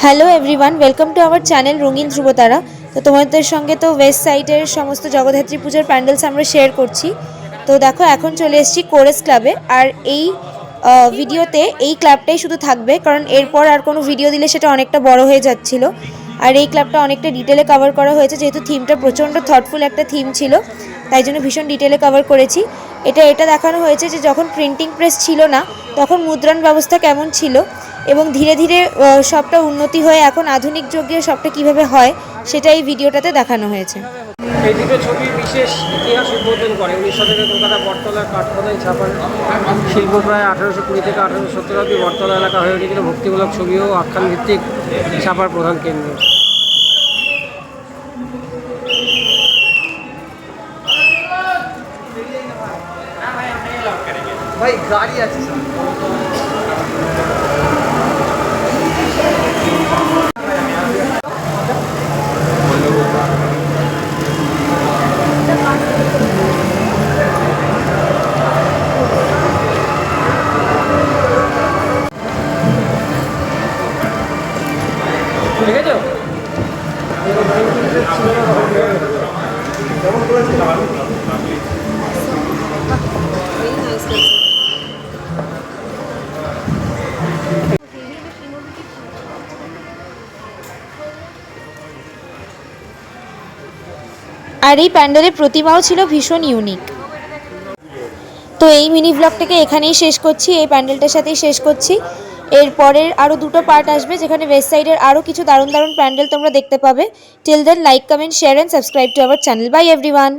Hello everyone, welcome to our channel রঙিন ধ্রুবতারা। তো তোমাদের সঙ্গে তো ওয়েস্ট সাইডের সমস্ত জগদ্ধাত্রী পুজোর প্যান্ডেলস আমরা শেয়ার করছি। তো দেখো এখন চলে এসেছি কোরেস ক্লাবে। আর এই ভিডিওতে এই ক্লাবটাই শুধু থাকবে, কারণ এরপর আর কোনো ভিডিও দিলে সেটা অনেকটা বড় হয়ে যাচ্ছিল। আর এই ক্লাবটা অনেকটা ডিটেলে কভার করা হয়েছে, যেহেতু থিমটা প্রচণ্ড থটফুল একটা থিম ছিল, তাই জন্য ভীষণ ডিটেলে কভার করেছি। এটা দেখানো হয়েছে যে যখন প্রিন্টিং প্রেস ছিল না তখন মুদ্রণ ব্যবস্থা কেমন ছিল, এবং ধীরে ধীরে সবটা উন্নতি হয়ে এখন আধুনিক যুগে সবটা কিভাবে হয় সেটা এই ভিডিওটাতে দেখানো হয়েছে। এই দুটো ছবি বিশেষ ইতিহাস উদ্বোধন করে 19 শতকে কলকাতা বটতলার কাঠখোদাই ছাপার শিল্প প্রায় 1820 থেকে 1870 অব্দি বটতলা এলাকা হয়ে উঠেছিল ভক্তিমূলক ছবি ও আখ্যান ভিত্তিক ছাপার প্রধান কেন্দ্র। ভাই গাড়ি আছে ঠিক আছে। আর এই প্যান্ডেলের প্রতিমাও ছিল ভীষণ ইউনিক। তো এই মিনি ব্লগটাকে এখানেই শেষ করছি, এই প্যান্ডেলটার সাথেই শেষ করছি। এর পরের আরও দুটো পার্ট আসবে, যেখানে ওয়েস্ট সাইডের আরও কিছু দারুণ দারুণ প্যান্ডেল তোমরা দেখতে পাবে। Till then, like, comment, share and subscribe to our channel. Bye everyone.